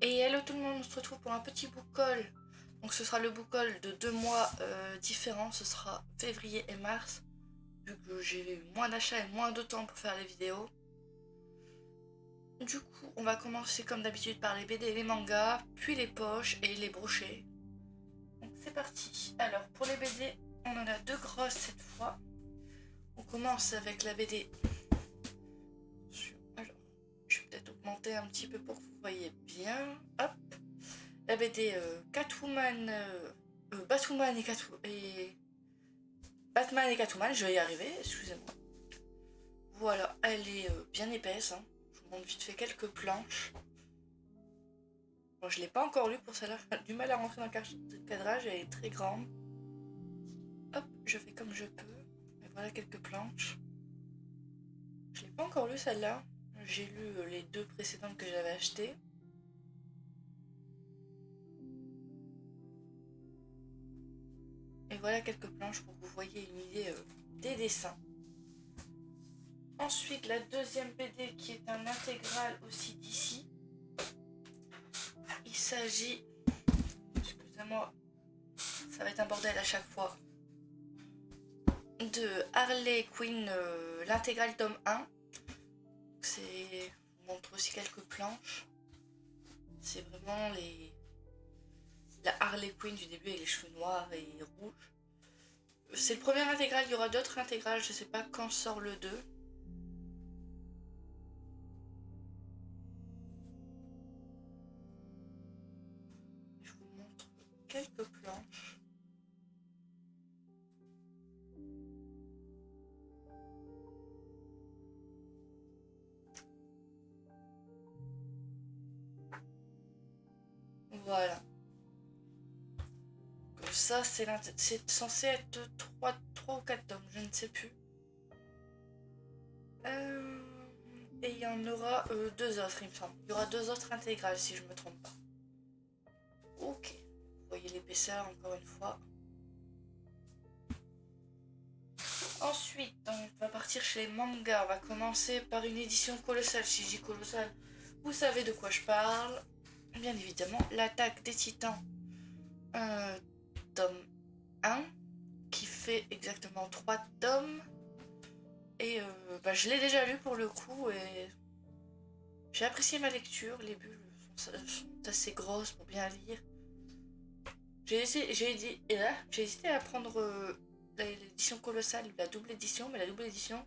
Et hello tout le monde, on se retrouve pour un petit book haul. Donc ce sera le book haul de 2 mois différents, ce sera février et mars, vu que j'ai eu moins d'achats et moins de temps pour faire les vidéos. Du coup, on va commencer comme d'habitude par les BD et les mangas, puis les poches et les brochets. Donc c'est parti. Alors pour les BD, on en a 2 grosses cette fois. On commence avec la BD. Alors, je vais peut-être augmenter un petit peu pour que vous voyez bien. Hop. La BD Catwoman, Batwoman et Batman et Catwoman, je vais y arriver, excusez-moi. Voilà, elle est bien épaisse, hein. Je vous montre vite fait quelques planches. Bon, je l'ai pas encore lu pour celle-là, j'ai du mal à rentrer dans le cadrage, elle est très grande. Hop, je fais comme je peux. Et voilà quelques planches. Je l'ai pas encore lu celle-là. J'ai lu les 2 précédentes que j'avais achetées. Et voilà quelques planches pour que vous voyez une idée des dessins. Ensuite, la deuxième BD qui est un intégral aussi d'ici. Il s'agit, excusez-moi, ça va être un bordel à chaque fois, de Harley Quinn, l'intégrale tome 1. Je vous montre aussi quelques planches. C'est vraiment la Harley Quinn du début avec les cheveux noirs et rouges. C'est le premier intégral, il y aura d'autres intégrales, je sais pas quand sort le 2. Je vous montre quelques planches. Voilà. Ça, c'est censé être 3 ou 4 tomes, je ne sais plus. Et il y en aura 2 autres, il me semble. Il y aura 2 autres intégrales, si je me trompe pas. Ok. Vous voyez l'épaisseur, encore une fois. Ensuite, on va partir chez les mangas. On va commencer par une édition colossale. Si je dis colossale, vous savez de quoi je parle. Bien évidemment, l'attaque des titans, tome 1, qui fait exactement 3 tomes. Et je l'ai déjà lu pour le coup et j'ai apprécié ma lecture. Les bulles sont assez grosses pour bien lire. J'ai hésité à prendre l'édition colossale, la double édition, mais la double édition,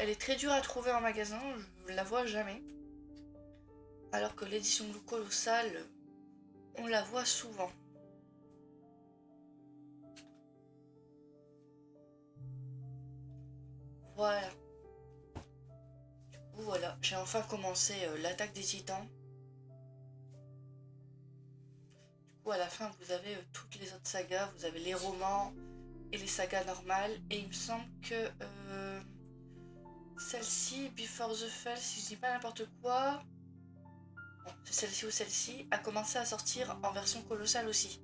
elle est très dure à trouver en magasin, je la vois jamais. Alors que l'édition colossale, on la voit souvent. Voilà. Voilà, j'ai enfin commencé l'attaque des titans. Du coup, à la fin, vous avez toutes les autres sagas, vous avez les romans et les sagas normales. Et il me semble que celle-ci, Before the Fall, si je dis pas n'importe quoi, bon, c'est celle-ci ou celle-ci, a commencé à sortir en version colossale aussi.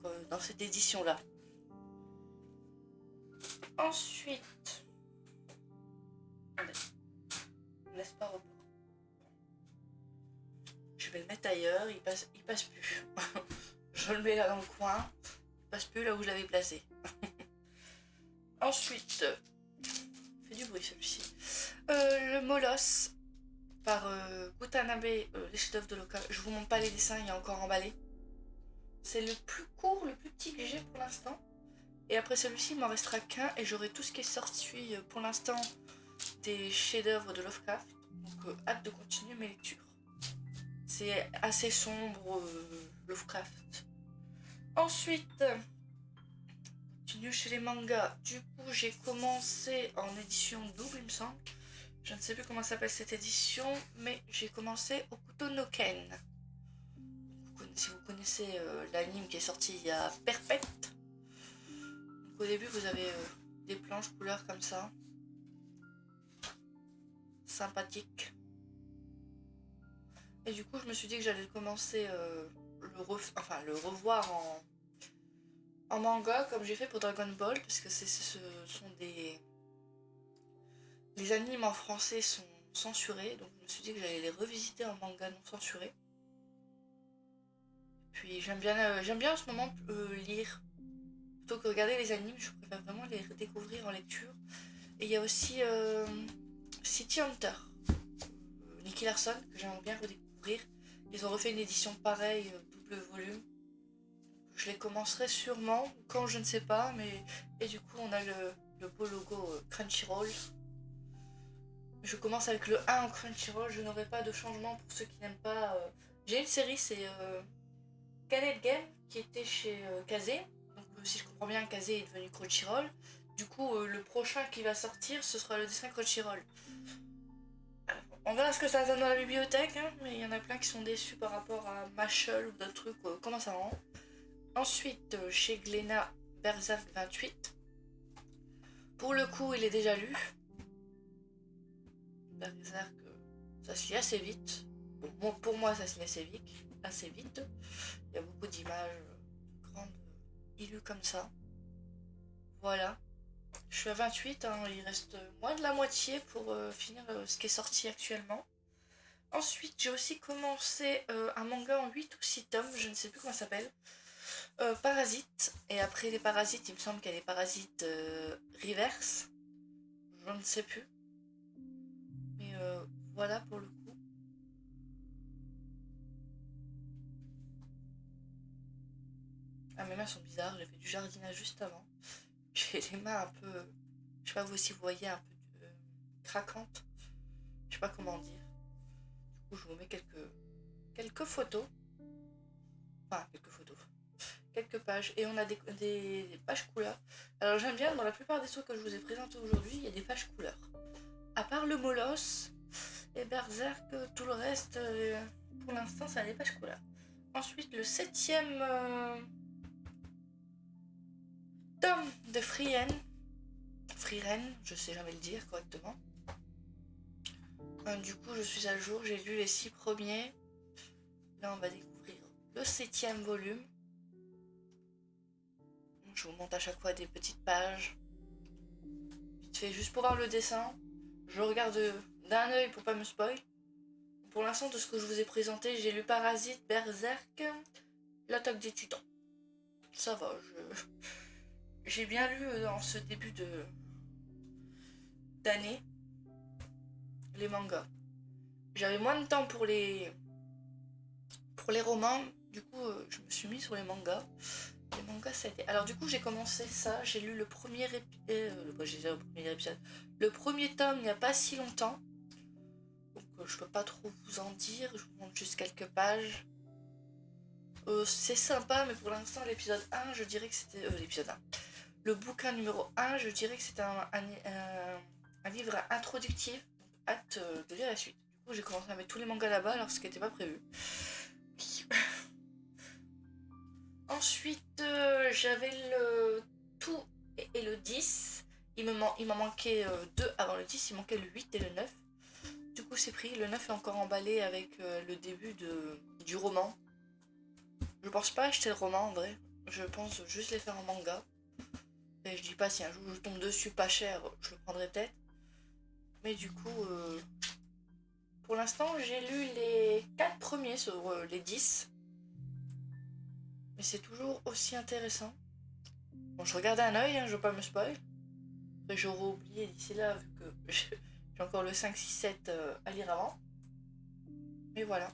Donc, dans cette édition-là. Ensuite, attendez, on laisse pas reprendre. Je vais le mettre ailleurs, il passe plus. Je le mets là dans le coin, il passe plus là où je l'avais placé. Ensuite, fait du bruit celui-ci. Le Molosse par Gutanabe, les chefs-d'œuvre de Loka. Je vous montre pas les dessins, il est encore emballé. C'est le plus court, le plus petit que j'ai pour l'instant. Et après celui-ci, il m'en restera qu'un et j'aurai tout ce qui est sorti pour l'instant des chefs-d'œuvre de Lovecraft. Donc hâte de continuer mes lectures. C'est assez sombre, Lovecraft. Ensuite, continue chez les mangas. Du coup, j'ai commencé en édition double, il me semble. Je ne sais plus comment s'appelle cette édition, mais j'ai commencé Hokuto no Ken. Si vous connaissez l'anime qui est sorti il y a Perpète. Donc, au début, vous avez des planches couleurs comme ça. Sympathique. Et du coup, je me suis dit que j'allais commencer le revoir en manga, comme j'ai fait pour Dragon Ball, parce que ce sont des... Les animes en français sont censurés, donc je me suis dit que j'allais les revisiter en manga non censuré. puis j'aime bien en ce moment lire. Plutôt que regarder les animes, je préfère vraiment les découvrir en lecture. Et il y a aussi City Hunter, Nicky Larson, que j'aimerais bien redécouvrir. Ils ont refait une édition pareille, double volume. Je les commencerai sûrement, quand je ne sais pas, mais... Et du coup, on a le beau logo Crunchyroll. Je commence avec le 1 en Crunchyroll, je n'aurai pas de changement pour ceux qui n'aiment pas... J'ai une série, c'est Canet Game, qui était chez Kazé. Donc si je comprends bien, Kazé est devenu Crunchyroll. Du coup, le prochain qui va sortir, ce sera le dessin Crunchyroll. On verra ce que ça donne dans la bibliothèque, hein, mais il y en a plein qui sont déçus par rapport à Mashal ou d'autres trucs, comment ça rend. Ensuite, chez Glénat, Berserk 28. Pour le coup, il est déjà lu. Berserk, ça se lit assez vite. Bon, pour moi, ça se lit assez vite. Il y a beaucoup d'images grandes illues comme ça. Voilà. Je suis à 28, hein, il reste moins de la moitié pour finir ce qui est sorti actuellement. Ensuite, j'ai aussi commencé un manga en 8 ou 6 tomes, je ne sais plus comment ça s'appelle. Parasite. Et après les Parasites, il me semble qu'il y a les Parasites Reverse. Je ne sais plus. Mais voilà pour le coup. Ah, mes mains sont bizarres, j'ai fait du jardinage juste avant. J'ai les mains un peu... Je sais pas vous si vous voyez, un peu craquantes. Je sais pas comment dire. Du coup, je vous mets quelques photos. Enfin, quelques photos. Quelques pages. Et on a des pages couleurs. Alors j'aime bien, dans la plupart des trucs que je vous ai présentés aujourd'hui, il y a des pages couleurs. À part le Moloss et Berserk, tout le reste, pour l'instant, ça a des pages couleurs. Ensuite, le 7e tome de Frieren. Frieren, je sais jamais le dire correctement. Du coup, je suis à jour, j'ai lu les 6 premiers. Là, on va découvrir le 7e volume. Je vous montre à chaque fois des petites pages. Vite fait, juste pour voir le dessin. Je regarde d'un œil pour pas me spoil. Pour l'instant, de ce que je vous ai présenté, j'ai lu Parasite, Berserk, l'Attaque des Titans. Ça va, j'ai bien lu dans ce début d'année les mangas. J'avais moins de temps pour les romans, du coup je me suis mis sur les mangas. Les mangas, ça a été... Alors du coup, j'ai commencé ça, j'ai lu le premier épisode. Le premier tome il n'y a pas si longtemps. Donc je peux pas trop vous en dire, je vous montre juste quelques pages. C'est sympa, mais pour l'instant, l'épisode 1, je dirais que c'était... l'épisode 1. Le bouquin numéro 1, je dirais que c'était un livre introductif. Donc hâte de lire la suite. Du coup, j'ai commencé à mettre tous les mangas là-bas, alors ce qui n'était pas prévu. Ensuite, j'avais le tout et le 10. Il m'en manquait 2 avant le 10, il manquait le 8 et le 9. Du coup, c'est pris. Le 9 est encore emballé avec le début du roman. Je pense pas acheter le roman en vrai. Je pense juste les faire en manga. Et je dis pas si un jour je tombe dessus pas cher, je le prendrai peut-être. Mais du coup, pour l'instant, j'ai lu les 4 premiers sur les 10. Mais c'est toujours aussi intéressant. Bon, je regarde un œil, hein, je veux pas me spoil. Après, j'aurais oublié d'ici là, vu que j'ai encore le 5, 6, 7 à lire avant. Mais voilà.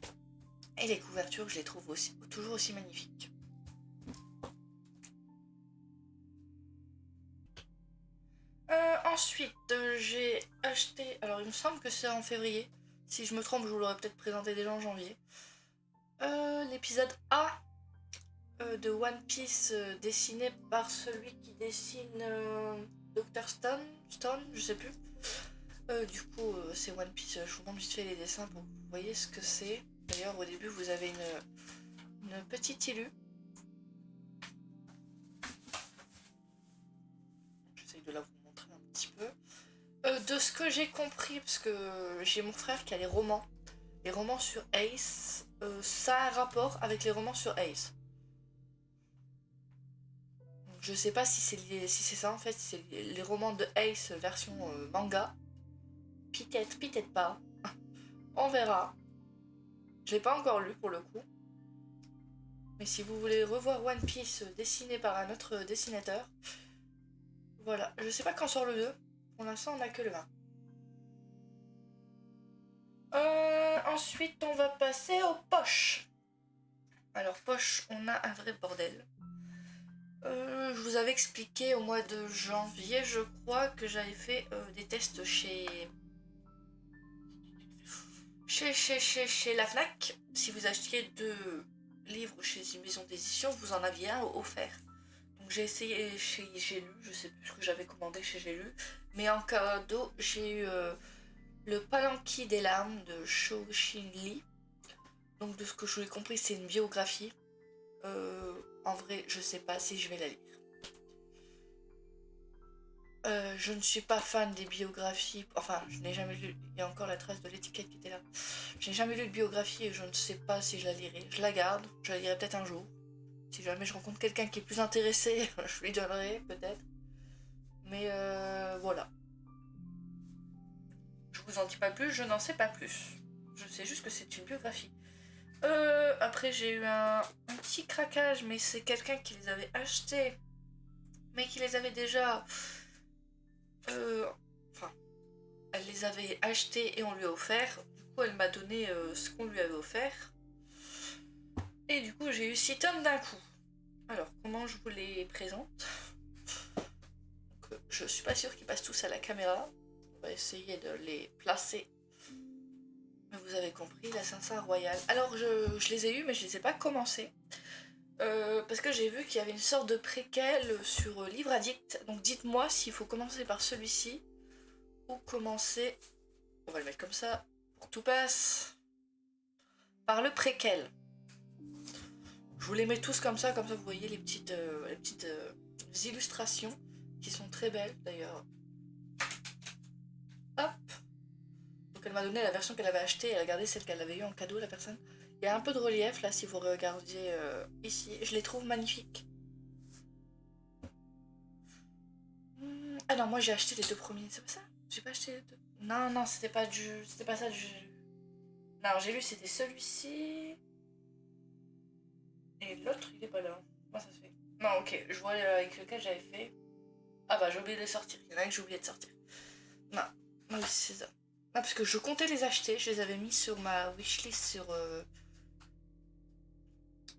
Et les couvertures, je les trouve toujours aussi magnifiques. Ensuite, j'ai acheté... Alors, il me semble que c'est en février. Si je me trompe, je vous l'aurais peut-être présenté déjà en janvier. L'épisode A de One Piece dessiné par celui qui dessine Dr. Stone, je sais plus. Du coup, c'est One Piece. Je vous montre vite fait les dessins pour que vous voyez ce que c'est. D'ailleurs, au début, vous avez une petite illu. J'essaye de la vous montrer un petit peu. De ce que j'ai compris, parce que j'ai mon frère qui a les romans sur Ace, ça a un rapport avec les romans sur Ace. Donc, je sais pas si c'est ça en fait, si c'est les romans de Ace version manga. Peut-être pas. On verra. Je l'ai pas encore lu pour le coup. Mais si vous voulez revoir One Piece dessiné par un autre dessinateur, voilà. Je sais pas quand sort le 2. Pour l'instant, on a que le 1. Ensuite, on va passer aux poches. Alors, poche, on a un vrai bordel. Je vous avais expliqué au mois de janvier, je crois, que j'avais fait des tests chez la Fnac. Si vous achetiez 2 livres chez une maison d'édition, vous en aviez un offert. Donc j'ai essayé chez J'ai lu, je sais plus ce que j'avais commandé chez J'ai lu, mais en cadeau, j'ai eu le Palanquin des larmes de Shou Shin Lee. Donc de ce que je vous ai compris, c'est une biographie. En vrai, je sais pas si je vais la lire. Je ne suis pas fan des biographies. Enfin, je n'ai jamais lu. Il y a encore la trace de l'étiquette qui était là. Je n'ai jamais lu de biographie et je ne sais pas si je la lirai. Je la garde. Je la lirai peut-être un jour. Si jamais je rencontre quelqu'un qui est plus intéressé, je lui donnerai peut-être. Mais voilà. Je vous en dis pas plus. Je n'en sais pas plus. Je sais juste que c'est une biographie. Après, j'ai eu un petit craquage, mais c'est quelqu'un qui les avait achetés, mais qui les avait déjà. Enfin, elle les avait achetés et on lui a offert. Du coup, elle m'a donné ce qu'on lui avait offert. Et du coup, j'ai eu 6 tomes d'un coup. Alors, comment je vous les présente? Donc, je suis pas sûre qu'ils passent tous à la caméra. On va essayer de les placer. Mais vous avez compris, l'Assassin Royal. Alors, je les ai eus, mais je les ai pas commencés. Parce que j'ai vu qu'il y avait une sorte de préquel sur Livre Addict. Donc dites-moi s'il faut commencer par celui-ci ou commencer, on va le mettre comme ça, pour que tout passe, par le préquel. Je vous les mets tous comme ça vous voyez les petites illustrations qui sont très belles d'ailleurs. Hop. Donc elle m'a donné la version qu'elle avait achetée, elle a gardé celle qu'elle avait eue en cadeau, la personne. Il y a un peu de relief là si vous regardiez ici, je les trouve magnifiques. Ah non, moi j'ai acheté les 2 premiers, c'est pas ça? J'ai pas acheté les 2. Non, non, c'était pas ça du. Non, j'ai lu c'était celui-ci. Et l'autre il est pas là. Comment ça se fait? Non, ok, je vois avec lequel j'avais fait. Ah bah j'ai oublié de les sortir, il y en a un que j'ai oublié de sortir. Non, oui c'est ça. Ah, parce que je comptais les acheter, je les avais mis sur ma wishlist sur.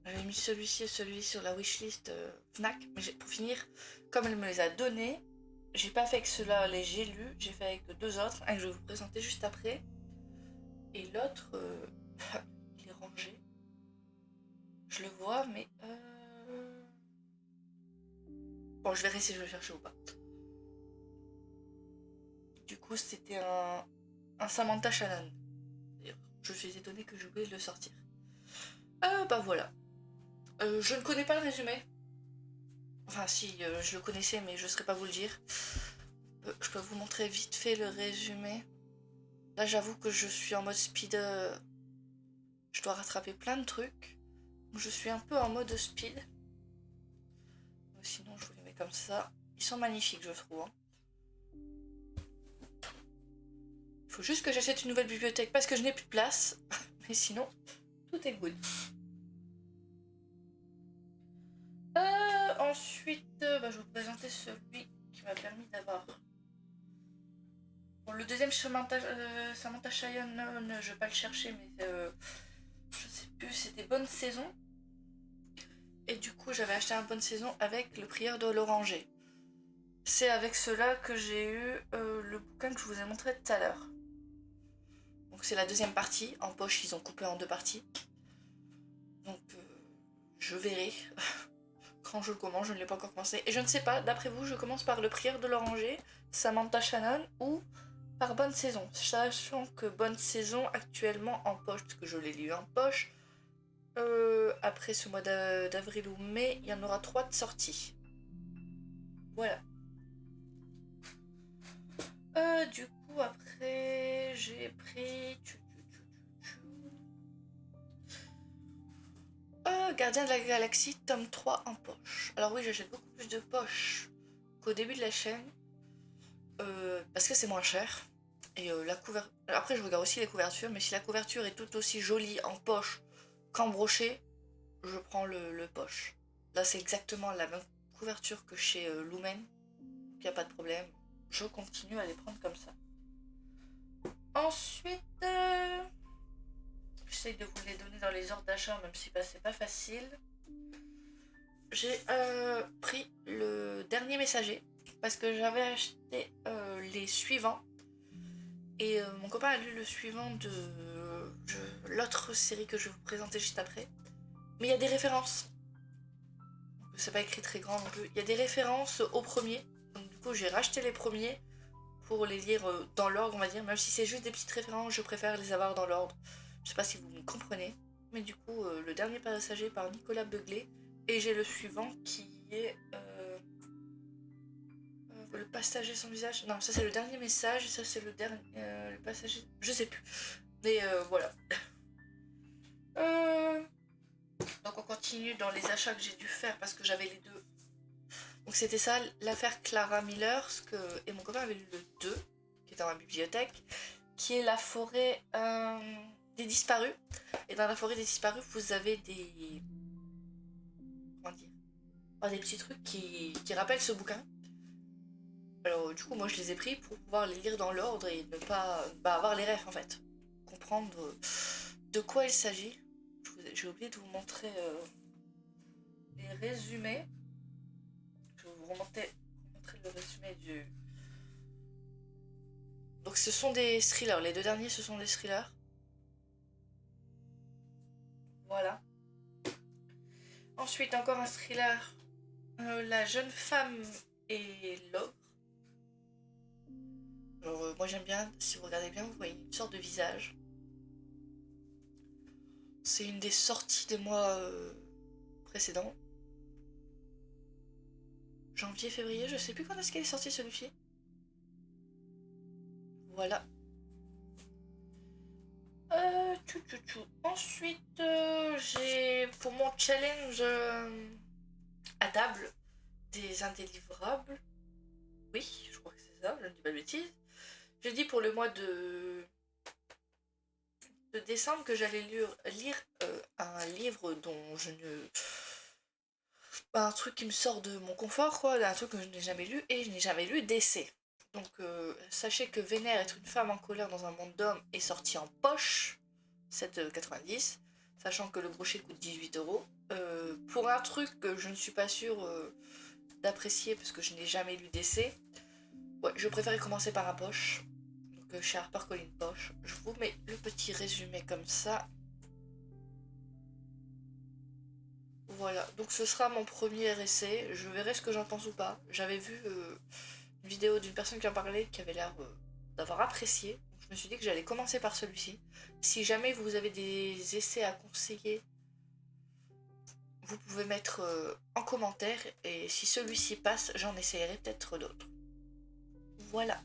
J'avais mis celui-ci et celui sur la wishlist Fnac, mais pour finir, comme elle me les a donnés, j'ai pas fait avec ceux-là, les j'ai lus, j'ai fait avec 2 autres, un que je vais vous présenter juste après. Et l'autre, il est rangé. Je le vois, mais. Bon, je verrai si je vais le chercher ou pas. Du coup, c'était un Samantha Shannon. D'ailleurs, je suis étonnée que j'ai oublié de le sortir. Bah voilà. Je ne connais pas le résumé. Enfin, si, je le connaissais, mais je ne saurais pas vous le dire. Je peux vous montrer vite fait le résumé. Là, j'avoue que je suis en mode speed. Je dois rattraper plein de trucs. Je suis un peu en mode speed. Sinon, je vous les mets comme ça. Ils sont magnifiques, je trouve. Hein. Il faut juste que j'achète une nouvelle bibliothèque parce que je n'ai plus de place. Mais sinon, tout est good. Ensuite, je vais vous présenter celui qui m'a permis d'avoir. Bon, le deuxième Samantha Shannon, je vais pas le chercher, mais je sais plus, c'était Bonne Saison. Et du coup, j'avais acheté un Bonne Saison avec Le Prieur de l'Oranger. C'est avec cela que j'ai eu le bouquin que je vous ai montré tout à l'heure. Donc c'est la deuxième partie. En poche, ils ont coupé en 2 parties. Donc je verrai. Quand je le commence, je ne l'ai pas encore commencé. Et je ne sais pas, d'après vous, je commence par Le Prieur de l'Oranger, Samantha Shannon ou par Bonne Saison. Sachant que Bonne Saison, actuellement en poche, parce que je l'ai lu en poche, après ce mois d'avril ou mai, il y en aura 3 de sortie. Voilà. Du coup, après, j'ai pris. Gardien de la Galaxie, tome 3 en poche. Alors, oui, j'achète beaucoup plus de poches qu'au début de la chaîne. Parce que c'est moins cher. Et la couverture. Après, je regarde aussi les couvertures, mais si la couverture est tout aussi jolie en poche qu'en broché, je prends le poche. Là, c'est exactement la même couverture que chez Lumen. Il n'y a pas de problème. Je continue à les prendre comme ça. Ensuite, j'essaye de vous les donner dans les ordres d'achat, même si c'est pas facile. J'ai pris le dernier messager parce que j'avais acheté les suivants. Et mon copain a lu le suivant de l'autre série que je vais vous présenter juste après. Mais il y a des références. C'est pas écrit très grand non plus. Il y a des références au premier. Donc du coup j'ai racheté les premiers pour les lire dans l'ordre on va dire. Même si c'est juste des petites références, je préfère les avoir dans l'ordre. Je sais pas si vous me comprenez. Mais du coup le dernier passager par Nicolas Beuglet. Et j'ai le suivant qui est... le passager sans visage. Non, ça c'est le dernier message. Et ça c'est le dernier... le passager... Je sais plus. Mais voilà. Donc on continue dans les achats que j'ai dû faire parce que j'avais les deux. Donc c'était ça, l'affaire Clara Miller, et mon copain avait lu le 2, qui est dans ma bibliothèque, qui est la forêt des disparus. Et dans la forêt des disparus, vous avez des... Comment dire, des petits trucs qui rappellent ce bouquin. Alors du coup, moi je les ai pris pour pouvoir les lire dans l'ordre et ne pas avoir les refs en fait. Comprendre de quoi il s'agit. J'ai oublié de vous montrer les résumés. Je vais vous remontrer le résumé du... Donc ce sont des thrillers, les deux derniers ce sont des thrillers. Voilà. Ensuite encore un thriller, La jeune femme et l'ogre. Alors moi j'aime bien, si vous regardez bien vous voyez une sorte de visage. C'est une des sorties des mois précédents. Janvier, février, je sais plus quand est-ce qu'elle est sortie celui-ci. Voilà. Ensuite, j'ai pour mon challenge à table des indélivrables. Oui, je crois que c'est ça, je ne dis pas de bêtises. J'ai dit pour le mois de décembre que j'allais lire un livre dont je ne... un truc qui me sort de mon confort, quoi, un truc que je n'ai jamais lu, et je n'ai jamais lu d'essai. Donc sachez que Vénère est une femme en colère dans un monde d'hommes est sorti en poche, 7,90, sachant que le brochet coûte 18 €. Pour un truc que je ne suis pas sûre d'apprécier parce que je n'ai jamais lu d'essai, ouais, je préférais commencer par un poche. Donc chez HarperCollins Poche. Je vous mets le petit résumé comme ça. Voilà, donc ce sera mon premier essai. Je verrai ce que j'en pense ou pas. J'avais vu une vidéo d'une personne qui en parlait qui avait l'air d'avoir apprécié. Donc je me suis dit que j'allais commencer par celui-ci. Si jamais vous avez des essais à conseiller, vous pouvez mettre en commentaire. Et si celui-ci passe, j'en essayerai peut-être d'autres. Voilà.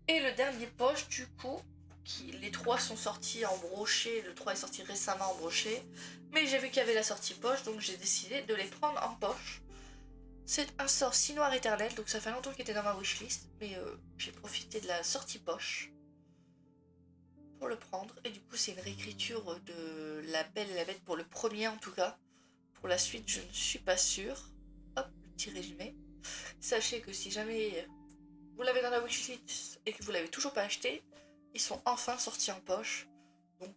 Et le dernier poche, du coup, les trois sont sortis en brochet. Le 3 est sorti récemment en brochet. Mais j'ai vu qu'il y avait la sortie poche, donc j'ai décidé de les prendre en poche. C'est un sort si noir éternel, donc ça fait longtemps qu'il était dans ma wishlist, mais j'ai profité de la sortie poche pour le prendre. Et du coup, c'est une réécriture de La Belle et la Bête pour le premier en tout cas. Pour la suite, je ne suis pas sûre. Hop, le petit résumé. Sachez que si jamais vous l'avez dans la wishlist et que vous l'avez toujours pas acheté, ils sont enfin sortis en poche. Donc,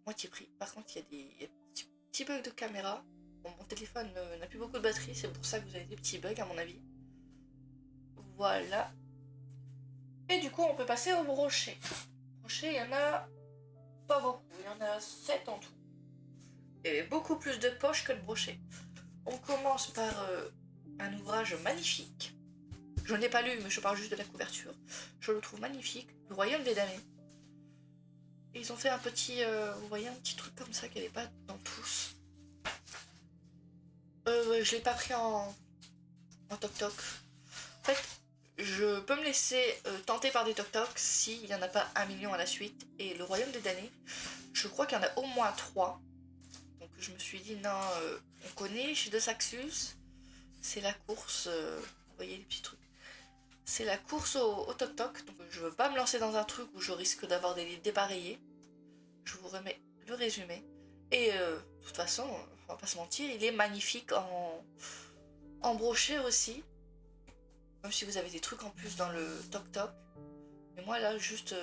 moitié prix. Par contre, il y a des petits bugs de caméra. Bon, mon téléphone n'a plus beaucoup de batterie, c'est pour ça que vous avez des petits bugs à mon avis. Voilà. Et du coup, on peut passer au brochet. Brochet, il y en a pas beaucoup. Il y en a 7 en tout. Il y avait beaucoup plus de poches que de brochet. On commence par un ouvrage magnifique. Je ne l'ai pas lu, mais je parle juste de la couverture. Je le trouve magnifique. Le Royaume des damnés. Et ils ont fait un petit... vous voyez, un petit truc comme ça qu'il n'y avait pas dans tous. Je l'ai pas pris en toc-toc. En fait, je peux me laisser tenter par des toc-toc s'il n'y en a pas 1 million à la suite. Et le Royaume des damnés, je crois qu'il y en a au moins 3. Donc je me suis dit, non, on connaît chez De Saxus, c'est la course, vous voyez les petits trucs. C'est la course au toc-toc, donc je veux pas me lancer dans un truc où je risque d'avoir des livres dépareillés. Je vous remets le résumé. Et de toute façon, on va pas se mentir, il est magnifique en brochet aussi. Même si vous avez des trucs en plus dans le toc-toc. Mais moi là, juste,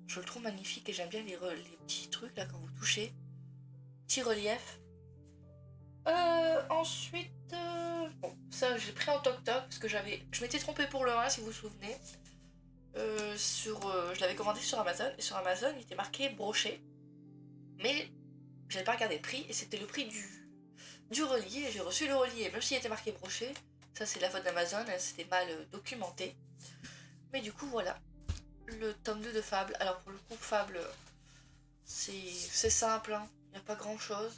je le trouve magnifique et j'aime bien les petits trucs là quand vous touchez. Petit relief. Ensuite, bon, ça j'ai pris en toc-toc parce que je m'étais trompée pour le 1 si vous vous souvenez. Je l'avais commandé sur Amazon et sur Amazon il était marqué brochet. Mais j'avais pas regardé le prix et c'était le prix du relié. J'ai reçu le relié, même s'il était marqué brochet. Ça c'est la faute d'Amazon, c'était mal documenté. Mais du coup voilà, le tome 2 de Fable. Alors pour le coup Fable, c'est simple, hein. Il n'y a pas grand chose.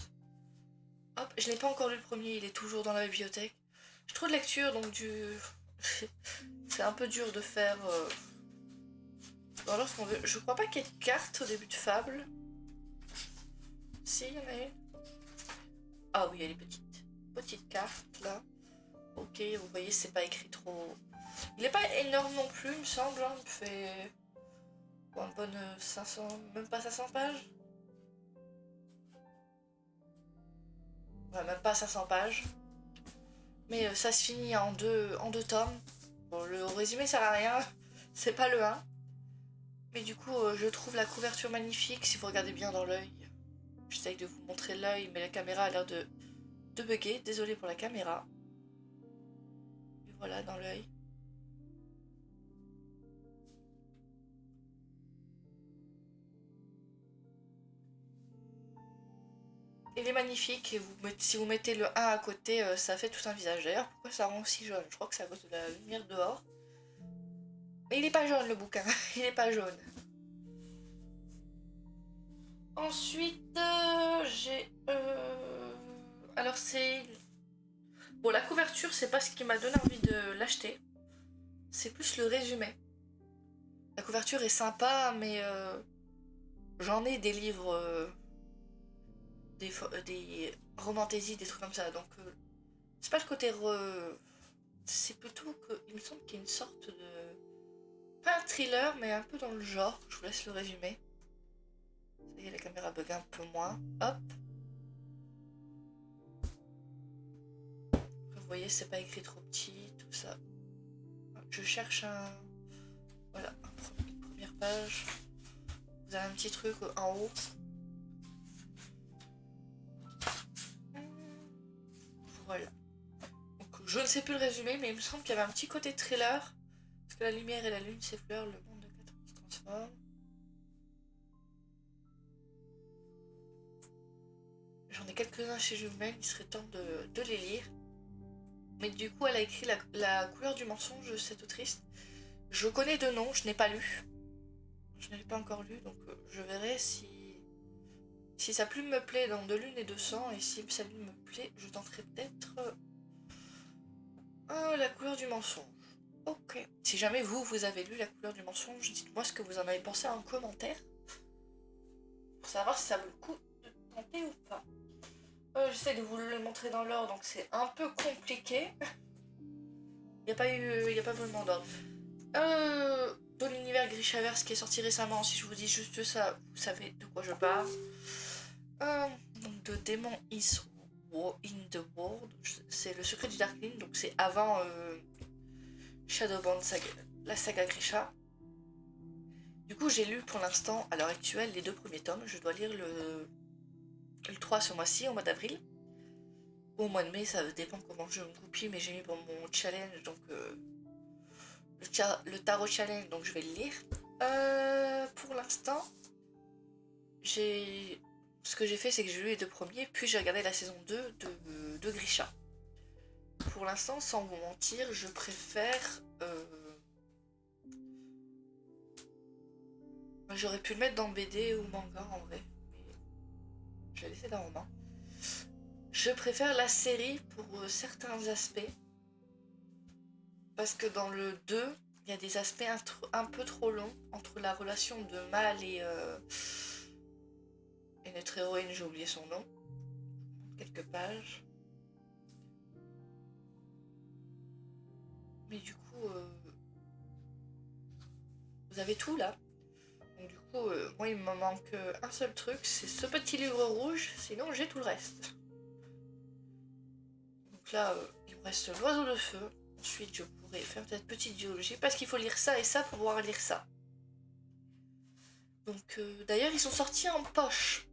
Hop, je n'ai pas encore lu le premier, il est toujours dans la bibliothèque. J'ai trop de lecture donc c'est un peu dur de faire... Alors, je crois pas qu'il y ait de cartes au début de Fable. Si, il y en a une. Ah oui, elle est petite. Petite carte là. Ok, vous voyez, c'est pas écrit trop. Il est pas énorme non plus, il me semble. Hein. Il fait. Bon, une bonne 500. Même pas 500 pages. Ouais, même pas 500 pages. Mais ça se finit en deux tomes. Bon, le résumé sert à rien. C'est pas le 1. Mais du coup, je trouve la couverture magnifique si vous regardez bien dans l'œil. J'essaye de vous montrer l'œil, mais la caméra a l'air de bugger. Désolée pour la caméra. Et voilà, dans l'œil. Il est magnifique et si vous mettez le 1 à côté, ça fait tout un visage. D'ailleurs, pourquoi ça rend aussi jaune? Je crois que c'est à cause de la lumière dehors. Mais il est pas jaune le bouquin, il est pas jaune. Ensuite, j'ai... Alors c'est... Bon, la couverture, c'est pas ce qui m'a donné envie de l'acheter. C'est plus le résumé. La couverture est sympa, mais j'en ai des livres... des romantaisies, des trucs comme ça. Donc, c'est pas le côté... C'est plutôt que... Il me semble qu'il y a une sorte de... Pas un thriller, mais un peu dans le genre. Je vous laisse le résumer. Ça y est, la caméra bug un peu moins. Hop. Vous voyez, c'est pas écrit trop petit, tout ça. Je cherche un... Voilà, une première page. Vous avez un petit truc en haut. Voilà. Donc, je ne sais plus le résumé, mais il me semble qu'il y avait un petit côté thriller. Parce que la lumière et la lune s'effleurent, le monde de 4 ans se transforme. J'en ai quelques-uns chez Jumel, il serait temps de les lire. Mais du coup, elle a écrit la couleur du mensonge, cette autrice. Je connais de nom, je n'ai pas lu. Je ne l'ai pas encore lu, donc je verrai si sa plume me plaît dans De Lune et de Sang. Et si sa plume me plaît, je tenterai peut-être la couleur du mensonge. Ok. Si jamais vous avez lu la couleur du mensonge, dites-moi ce que vous en avez pensé en commentaire. Pour savoir si ça vaut le coup de tenter ou pas. J'essaie de vous le montrer dans l'ordre, donc c'est un peu compliqué. Il n'y a pas vraiment d'ordre. Dans l'univers Grishaverse qui est sorti récemment, si je vous dis juste ça, vous savez de quoi je parle. Donc de Demon is in the World, c'est le secret du Darkling, donc c'est avant Shadowbound saga, la saga Grisha. Du coup j'ai lu pour l'instant, à l'heure actuelle, les 2 premiers tomes. Je dois lire le 3 ce mois-ci, au mois d'avril. Ou au mois de mai, ça dépend comment je me goupille, mais j'ai mis pour mon challenge, donc le tarot challenge, donc je vais le lire. Pour l'instant, ce que j'ai fait, c'est que j'ai lu les 2 premiers, puis j'ai regardé la saison 2 de Grisha. Pour l'instant, sans vous mentir, je préfère... J'aurais pu le mettre dans BD ou manga en vrai, mais je vais laisser dans roman. Je préfère la série pour certains aspects, parce que dans le 2, il y a des aspects un peu trop longs entre la relation de Mal et notre héroïne, j'ai oublié son nom. Quelques pages. Mais du coup, vous avez tout là. Donc du coup, moi il me manque un seul truc, c'est ce petit livre rouge, sinon j'ai tout le reste. Donc là, il me reste l'oiseau de feu. Ensuite, je pourrais faire peut-être petite biologie parce qu'il faut lire ça et ça pour pouvoir lire ça. Donc d'ailleurs, ils sont sortis en poche.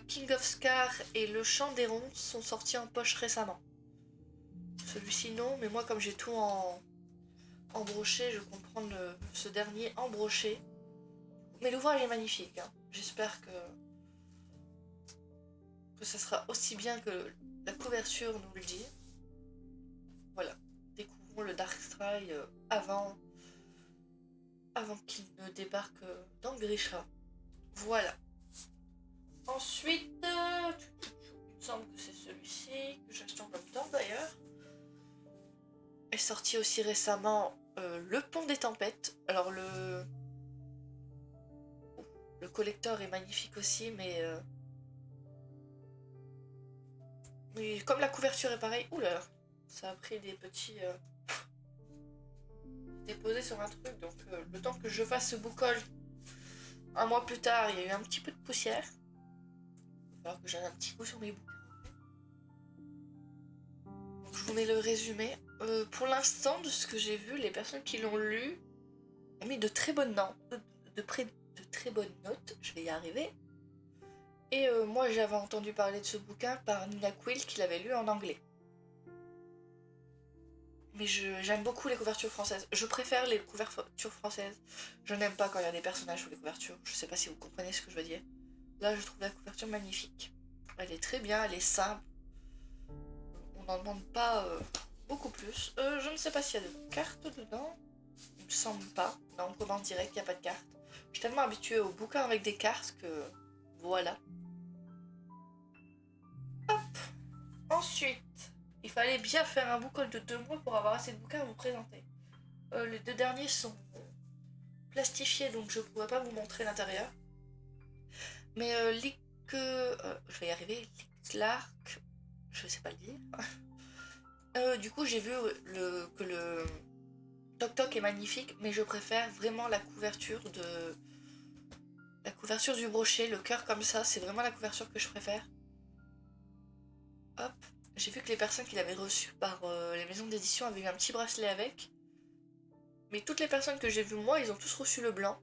King of Scar et Le Chant des Ronces sont sortis en poche récemment. Celui-ci non, mais moi comme j'ai tout en brochet, je compte prendre ce dernier en brochet. Mais l'ouvrage est magnifique, hein. J'espère que ça sera aussi bien que la couverture nous le dit. Voilà, découvrons le Darkrai avant qu'il ne débarque dans Grisha. Voilà. Ensuite, il me semble que c'est celui-ci, que j'ai acheté en même temps d'ailleurs. Est sorti aussi récemment Le Pont des Tempêtes. Alors le collector est magnifique aussi, mais comme la couverture est pareille, oula, ça a pris des petits déposé sur un truc, donc le temps que je fasse ce bookhaul, un mois plus tard, il y a eu un petit peu de poussière. Il va falloir que j'aille un petit coup sur mes bouquins. Donc, je vous mets le résumé. Pour l'instant, de ce que j'ai vu, les personnes qui l'ont lu ont mis de très bonnes notes, de très bonnes notes, je vais y arriver. Et moi, j'avais entendu parler de ce bouquin par Nina Quill qui l'avait lu en anglais. Mais j'aime beaucoup les couvertures françaises. Je préfère les couvertures françaises. Je n'aime pas quand il y a des personnages sur les couvertures. Je sais pas si vous comprenez ce que je veux dire. Là, je trouve la couverture magnifique. Elle est très bien, elle est simple. On n'en demande pas beaucoup plus. Je ne sais pas s'il y a de cartes dedans. Il me semble pas. Là, on commence direct, il n'y a pas de cartes. Je suis tellement habituée aux bouquins avec des cartes que... Voilà. Hop. Ensuite... Il fallait bien faire un bookhaul de 2 mois pour avoir assez de bouquins à vous présenter. Les 2 derniers sont plastifiés, donc je ne pourrais pas vous montrer l'intérieur. Mais je vais y arriver, Clark, je sais pas le dire. Du coup, j'ai vu que le Toc Toc est magnifique, mais je préfère vraiment la couverture du brochet, le cœur comme ça, c'est vraiment la couverture que je préfère. Hop. J'ai vu que les personnes qui l'avaient reçu par les maisons d'édition avaient eu un petit bracelet avec. Mais toutes les personnes que j'ai vues moi, ils ont tous reçu le blanc.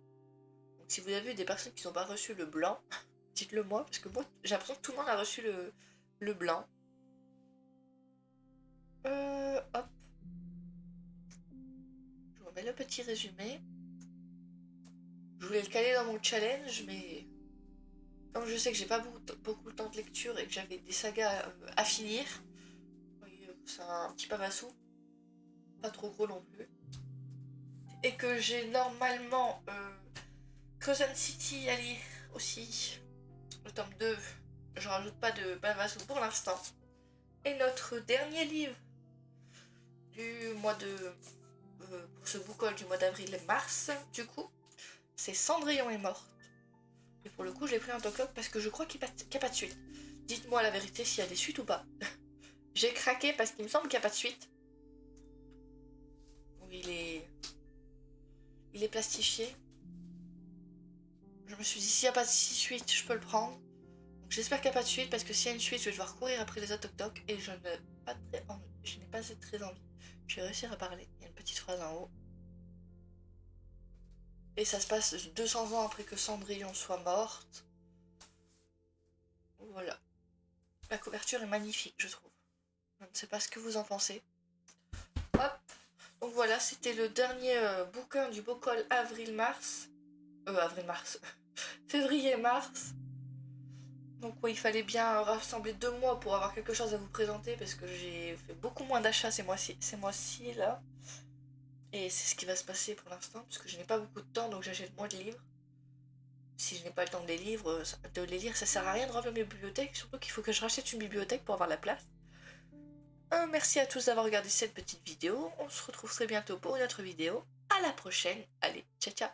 Donc si vous avez vu des personnes qui n'ont pas reçu le blanc, dites-le moi, parce que moi j'ai l'impression que tout le monde a reçu le blanc. Hop. Je vous remets le petit résumé. Je voulais le caler dans mon challenge, mais comme je sais que j'ai pas beaucoup de temps de lecture et que j'avais des sagas à finir, c'est un petit pavassou, pas trop gros non plus, et que j'ai normalement Crescent City à lire aussi, le tome 2, je rajoute pas de pavassou pour l'instant. Et notre dernier livre du mois de... pour ce bookhaul du mois d'avril et mars, du coup, c'est Cendrillon est morte. Et pour le coup, je l'ai pris en toc parce que je crois qu'il n'y a pas de suite. Dites-moi la vérité s'il y a des suites ou pas. J'ai craqué parce qu'il me semble qu'il n'y a pas de suite. Il est plastifié. Je me suis dit, s'il n'y a pas de suite, je peux le prendre. Donc j'espère qu'il n'y a pas de suite parce que s'il y a une suite, je vais devoir courir après les autres toc et je n'ai pas très envie. Je vais réussir à parler. Il y a une petite phrase en haut. Et ça se passe 200 ans après que Cendrillon soit morte. Voilà. La couverture est magnifique, je trouve. Je ne sais pas ce que vous en pensez. Hop. Donc voilà, c'était le dernier bouquin du bookhaul avril-mars. Avril-mars. Février-mars. Donc oui, il fallait bien rassembler 2 mois pour avoir quelque chose à vous présenter parce que j'ai fait beaucoup moins d'achats ces mois-ci là. Et c'est ce qui va se passer pour l'instant parce que je n'ai pas beaucoup de temps donc j'achète moins de livres. Si je n'ai pas le temps de les lire, ça sert à rien de remplir mes bibliothèques, surtout qu'il faut que je rachète une bibliothèque pour avoir la place. Merci à tous d'avoir regardé cette petite vidéo. On se retrouve très bientôt pour une autre vidéo. À la prochaine. Allez, ciao ciao.